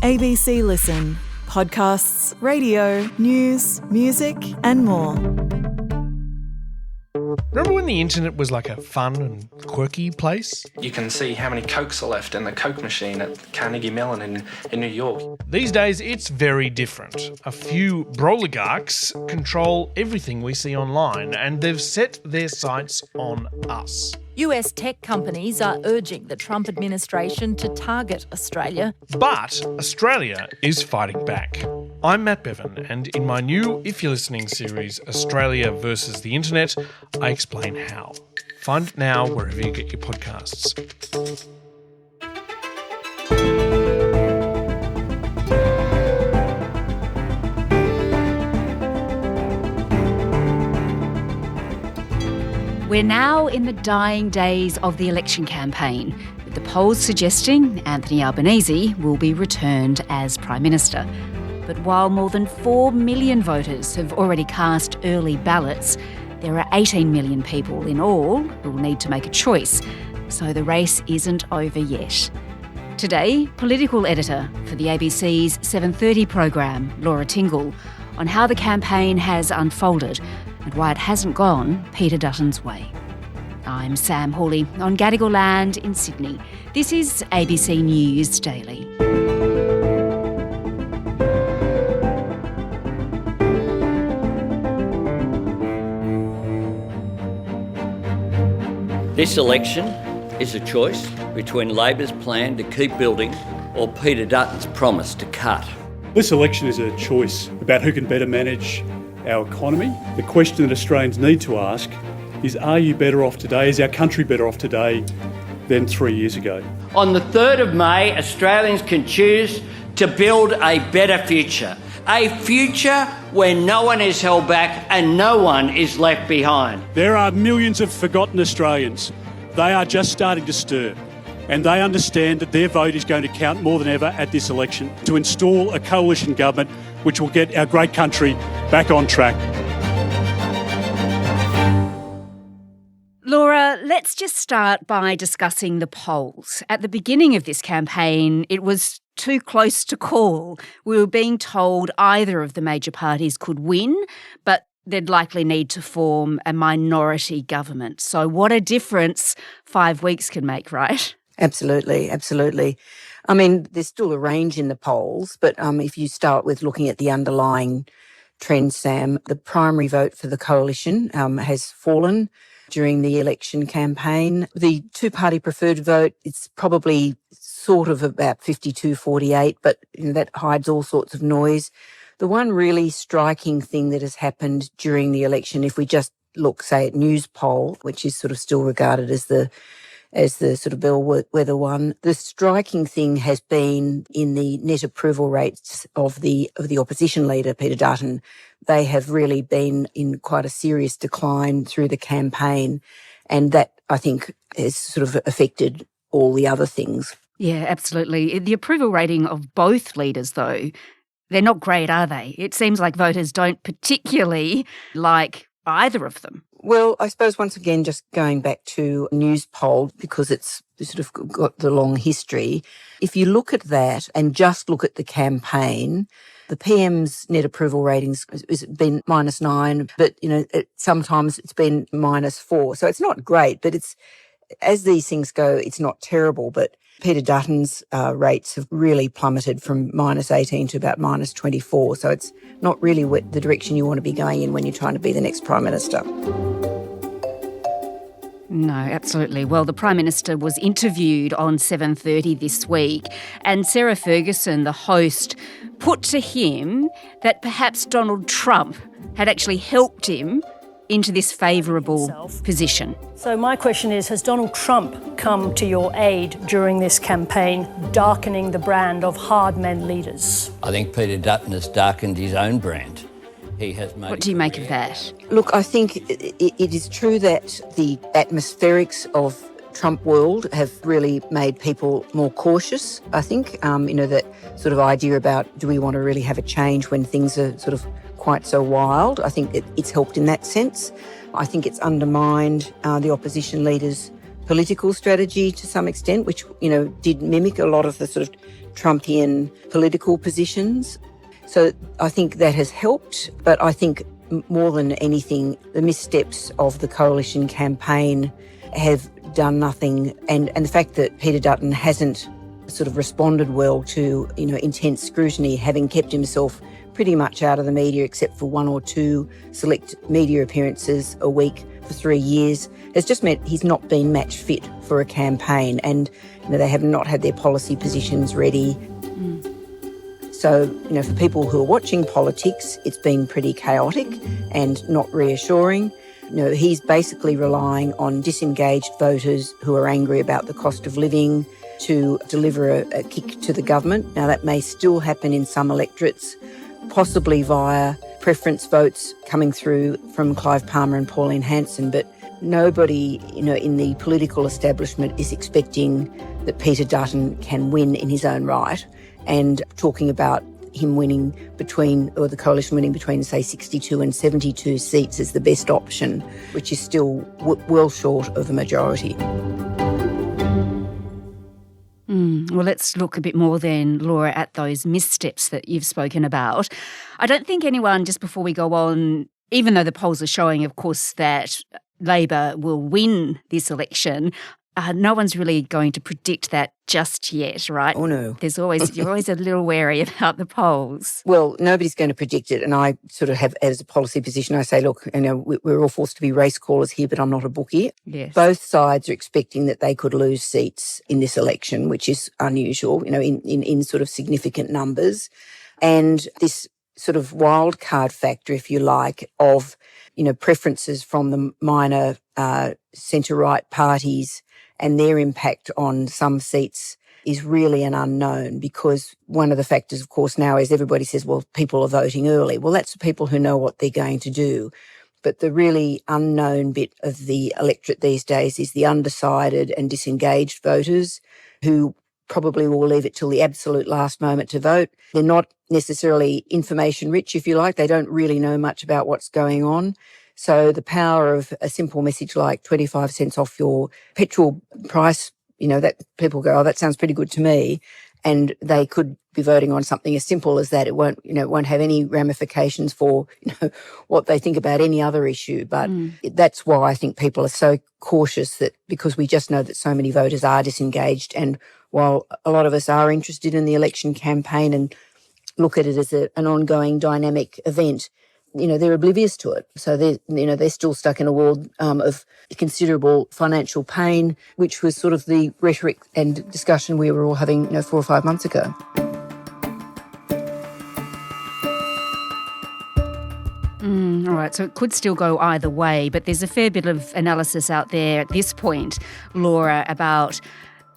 ABC Listen. Podcasts, radio, news, music and more. Remember when the internet was like a fun and quirky place? You can see how many Cokes are left in the Coke machine at Carnegie Mellon in New York. These days, it's very different. A few broligarchs control everything we see online, and they've set their sights on us. US tech companies are urging the Trump administration to target Australia. But Australia is fighting back. I'm Matt Bevan, and in my new If You're Listening series, Australia versus the Internet, I explain how. Find it now wherever you get your podcasts. We're now in the dying days of the election campaign, with the polls suggesting Anthony Albanese will be returned as Prime Minister. But while more than 4 million voters have already cast early ballots, there are 18 million people in all who will need to make a choice, so the race isn't over yet. Today, political editor for the ABC's 7:30 program, Laura Tingle, on how the campaign has unfolded and why it hasn't gone Peter Dutton's way. I'm Sam Hawley on Gadigal land in Sydney. This is ABC News Daily. This election is a choice between Labor's plan to keep building or Peter Dutton's promise to cut. This election is a choice about who can better manage our economy. The question that Australians need to ask is, are you better off today? Is our country better off today than 3 years ago? On the 3rd of May, Australians can choose to build a better future. A future where no one is held back and no one is left behind. There are millions of forgotten Australians. They are just starting to stir, and they understand that their vote is going to count more than ever at this election to install a coalition government which will get our great country back on track. Laura, let's just start by discussing the polls. At the beginning of this campaign, it was too close to call. We were being told either of the major parties could win, but they'd likely need to form a minority government. So what a difference 5 weeks can make, right? Absolutely, absolutely. I mean, there's still a range in the polls, but if you start with looking at the underlying trend, Sam, the primary vote for the coalition has fallen during the election campaign. The two-party preferred vote, it's probably sort of about 52-48, but that hides all sorts of noise. The one really striking thing that has happened during the election, if we just look, say, at News Poll, which is sort of still regarded as the sort of bellwether one, the striking thing has been in the net approval rates of the opposition leader, Peter Dutton. They have really been in quite a serious decline through the campaign, and that, I think, has sort of affected all the other things. Yeah, absolutely. The approval rating of both leaders, though, they're not great, are they? It seems like voters don't particularly like either of them. Well, I suppose once again, just going back to News Poll, because it's sort of got the long history, if you look at that and just look at the campaign, the PM's net approval ratings has been -9, but, sometimes it's been -4. So it's not great, but it's, as these things go, it's not terrible. But Peter Dutton's rates have really plummeted from -18 to about -24. So it's not really the direction you want to be going in when you're trying to be the next Prime Minister. No, absolutely. Well, the Prime Minister was interviewed on 7:30 this week, and Sarah Ferguson, the host, put to him that perhaps Donald Trump had actually helped him into this favourable position. So my question is, has Donald Trump come to your aid during this campaign, darkening the brand of hard men leaders? I think Peter Dutton has darkened his own brand. He has made. What do you make of that? Look, I think it is true that the atmospherics of Trump world have really made people more cautious, I think. That sort of idea about, do we want to really have a change when things are sort of quite so wild? I think it's helped in that sense. I think it's undermined the opposition leader's political strategy to some extent, which, did mimic a lot of the sort of Trumpian political positions. So I think that has helped, but I think more than anything, the missteps of the coalition campaign have done nothing. And the fact that Peter Dutton hasn't sort of responded well to, intense scrutiny, having kept himself pretty much out of the media except for 1 or 2 select media appearances a week for 3 years, has just meant he's not been match fit for a campaign, and they have not had their policy positions ready. So, for people who are watching politics, it's been pretty chaotic and not reassuring. He's basically relying on disengaged voters who are angry about the cost of living to deliver a kick to the government. Now, that may still happen in some electorates, possibly via preference votes coming through from Clive Palmer and Pauline Hanson, but nobody, in the political establishment is expecting that Peter Dutton can win in his own right, and talking about him winning the coalition winning between, say, 62 and 72 seats is the best option, which is still well short of a majority. Well, let's look a bit more then, Laura, at those missteps that you've spoken about. I don't think anyone, just before we go on, even though the polls are showing, of course, that Labor will win this election, no one's really going to predict that just yet, right? Oh, no. You're always a little wary about the polls. Well, nobody's going to predict it. And I sort of have, as a policy position, I say, look, we're all forced to be race callers here, but I'm not a bookie. Yes. Both sides are expecting that they could lose seats in this election, which is unusual, in sort of significant numbers. And this sort of wild card factor, if you like, of, preferences from the minor centre-right parties and their impact on some seats is really an unknown, because one of the factors, of course, now is everybody says, well, people are voting early. Well, that's the people who know what they're going to do. But the really unknown bit of the electorate these days is the undecided and disengaged voters who probably will leave it till the absolute last moment to vote. They're not necessarily information rich, if you like. They don't really know much about what's going on. So the power of a simple message like 25 cents off your petrol price, that people go, oh, that sounds pretty good to me. And they could be voting on something as simple as that. It won't have any ramifications for, what they think about any other issue. But that's why I think people are so cautious, that because we just know that so many voters are disengaged. And while a lot of us are interested in the election campaign and look at it as an ongoing dynamic event, they're oblivious to it. So they're still stuck in a world of considerable financial pain, which was sort of the rhetoric and discussion we were all having 4 or 5 months ago. All right, so it could still go either way, but there's a fair bit of analysis out there at this point, Laura, about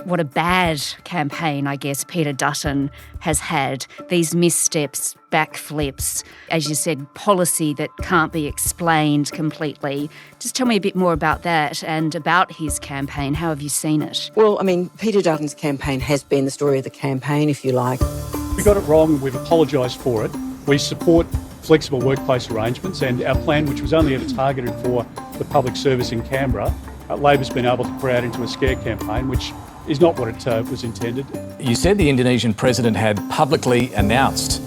what a bad campaign, I guess, Peter Dutton has had. These missteps, backflips, as you said, policy that can't be explained completely. Just tell me a bit more about that and about his campaign. How have you seen it? Well, Peter Dutton's campaign has been the story of the campaign, if you like. We got it wrong and we've apologised for it. We support flexible workplace arrangements, and our plan, which was only ever targeted for the public service in Canberra, Labor's been able to create into a scare campaign, which is not what it was intended. You said the Indonesian president had publicly announced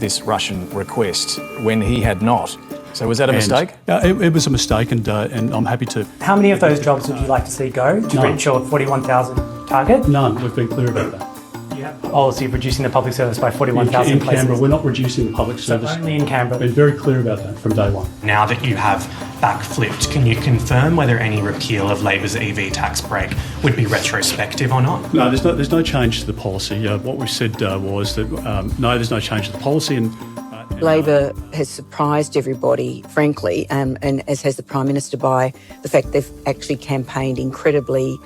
this Russian request when he had not. So was that a mistake? It was a mistake, and I'm happy to... How many of those jobs would you like to see go to reach your 41,000 target? None. We've been clear about that. You have a policy of reducing the public service by 41,000 places. In Canberra, we're not reducing the public service. So only in Canberra. We've been very clear about that from day one. Now that you have backflipped, can you confirm whether any repeal of Labor's EV tax break would be retrospective or not? No, there's no change to the policy. What we said was that no, there's no change to the policy. And Labor has surprised everybody, frankly, and as has the Prime Minister, by the fact they've actually campaigned incredibly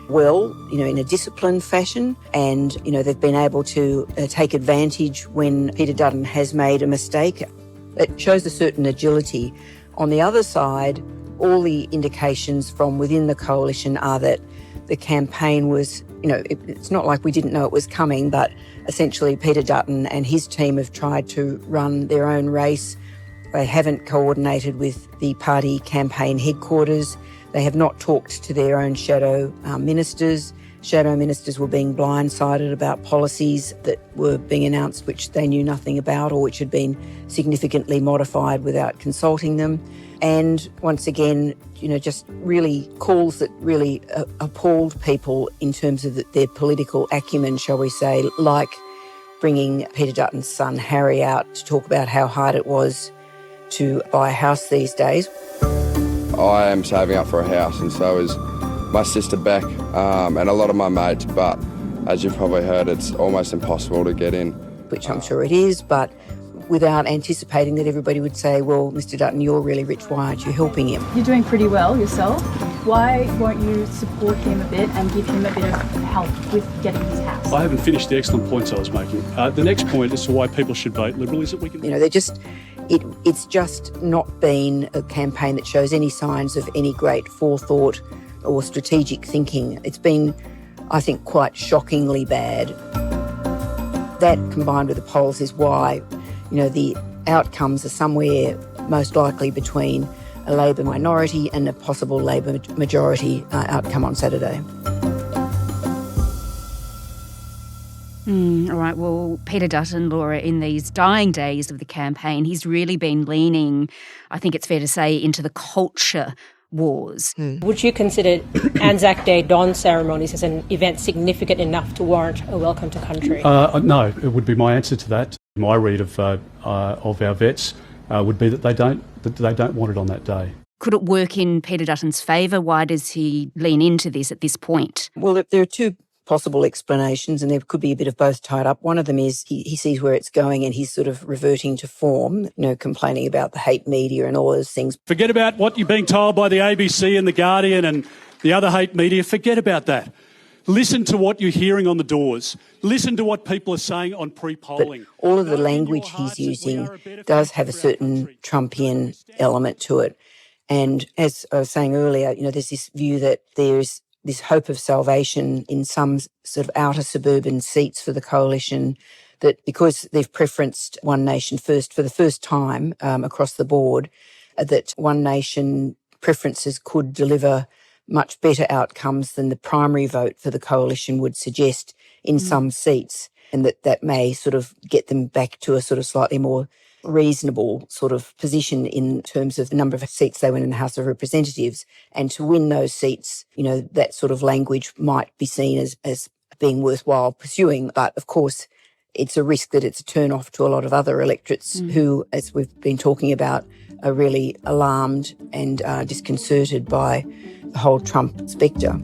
well, in a disciplined fashion, and, they've been able to take advantage when Peter Dutton has made a mistake. It shows a certain agility. On the other side, all the indications from within the coalition are that the campaign was, it's not like we didn't know it was coming, but essentially Peter Dutton and his team have tried to run their own race. They haven't coordinated with the party campaign headquarters. They have not talked to their own shadow ministers. Shadow ministers were being blindsided about policies that were being announced which they knew nothing about or which had been significantly modified without consulting them. And once again, just really calls that really appalled people in terms of their political acumen, shall we say, like bringing Peter Dutton's son Harry out to talk about how hard it was to buy a house these days. I am saving up for a house, and so is my sister Beck and a lot of my mates, but as you've probably heard, it's almost impossible to get in. Which I'm sure it is, but without anticipating that everybody would say, well, Mr Dutton, you're really rich, why aren't you helping him? You're doing pretty well yourself. Why won't you support him a bit and give him a bit of help with getting his house? I haven't finished the excellent points I was making. The next point as to why people should vote Liberal is that we can... It's just not been a campaign that shows any signs of any great forethought or strategic thinking. It's been, I think, quite shockingly bad. That, combined with the polls, is why, the outcomes are somewhere most likely between a Labor minority and a possible Labor majority outcome on Saturday. All right, well, Peter Dutton, Laura, in these dying days of the campaign, he's really been leaning, I think it's fair to say, into the culture wars. Would you consider Anzac Day dawn ceremonies as an event significant enough to warrant a welcome to country? No, it would be my answer to that. My read of our vets would be that they don't want it on that day. Could it work in Peter Dutton's favour? Why does he lean into this at this point? Well, there are two possible explanations, and there could be a bit of both tied up. One of them is he sees where it's going and he's sort of reverting to form, complaining about the hate media and all those things. Forget about what you're being told by the ABC and the Guardian and the other hate media. Forget about that. Listen to what you're hearing on the doors. Listen to what people are saying on pre-polling. But all of the language he's using does have a certain Trumpian element to it. And as I was saying earlier, there's this view that there's this hope of salvation in some sort of outer suburban seats for the coalition, that because they've preferenced One Nation First for the first time across the board, that One Nation preferences could deliver much better outcomes than the primary vote for the coalition would suggest in some seats, and that may sort of get them back to a sort of slightly more reasonable sort of position in terms of the number of seats they win in the House of Representatives. And to win those seats, that sort of language might be seen as being worthwhile pursuing. But of course, it's a risk that it's a turn-off to a lot of other electorates who, as we've been talking about, are really alarmed and disconcerted by the whole Trump spectre.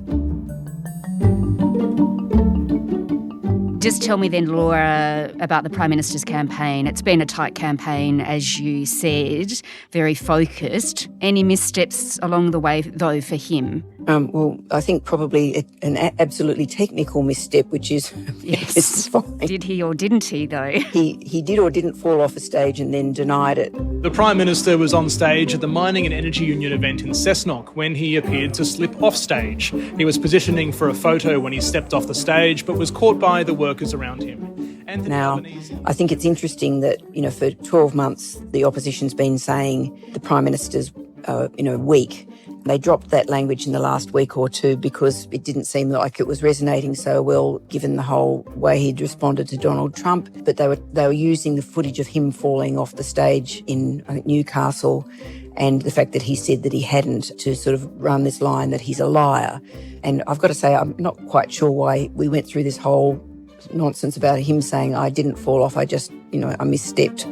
Just tell me then, Laura, about the Prime Minister's campaign. It's been a tight campaign, as you said, very focused. Any missteps along the way, though, for him? Well, I think probably an absolutely technical misstep, which is yes. Fine. Did he or didn't he, though? He did or didn't fall off a stage and then denied it. The Prime Minister was on stage at the Mining and Energy Union event in Cessnock when he appeared to slip off stage. He was positioning for a photo when he stepped off the stage, but was caught by the workers around him. Anthony Albanese... I think it's interesting that, for 12 months, the opposition's been saying the Prime Minister's, weak. They dropped that language in the last week or two because it didn't seem like it was resonating so well given the whole way he'd responded to Donald Trump. But they were using the footage of him falling off the stage in, I think, Newcastle, and the fact that he said that he hadn't, to sort of run this line that he's a liar. And I've got to say, I'm not quite sure why we went through this whole nonsense about him saying, I didn't fall off, I just, I misstepped.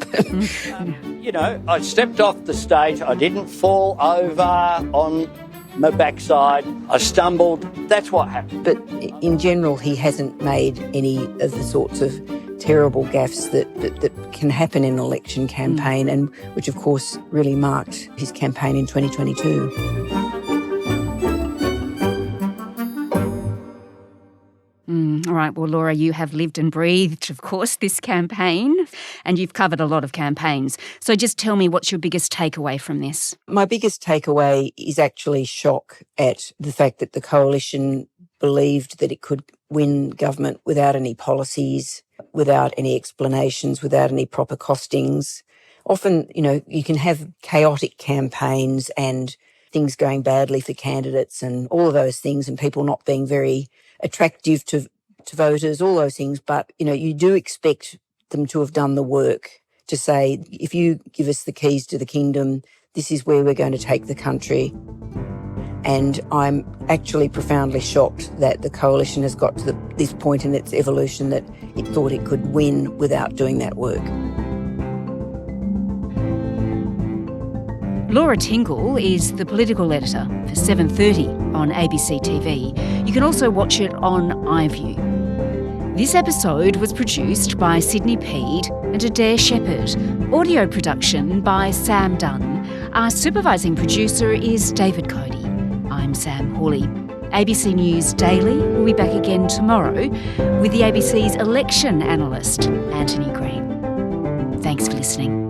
I stepped off the stage, I didn't fall over on my backside, I stumbled, that's what happened. But in general, he hasn't made any of the sorts of terrible gaffes that can happen in an election campaign, and which, of course, really marked his campaign in 2022. All right, well, Laura, you have lived and breathed, of course, this campaign, and you've covered a lot of campaigns. So just tell me, what's your biggest takeaway from this? My biggest takeaway is actually shock at the fact that the coalition believed that it could win government without any policies, without any explanations, without any proper costings. Often, you can have chaotic campaigns and things going badly for candidates and all of those things, and people not being very attractive to voters, all those things. But, you do expect them to have done the work to say, if you give us the keys to the kingdom, this is where we're going to take the country. And I'm actually profoundly shocked that the coalition has got to this point in its evolution that it thought it could win without doing that work. Laura Tingle is the political editor for 7:30 on ABC TV. You can also watch it on iView. This episode was produced by Sydney Peed and Adair Shepherd. Audio production by Sam Dunn. Our supervising producer is David Cody. I'm Sam Hawley. ABC News Daily will be back again tomorrow with the ABC's election analyst, Anthony Green. Thanks for listening.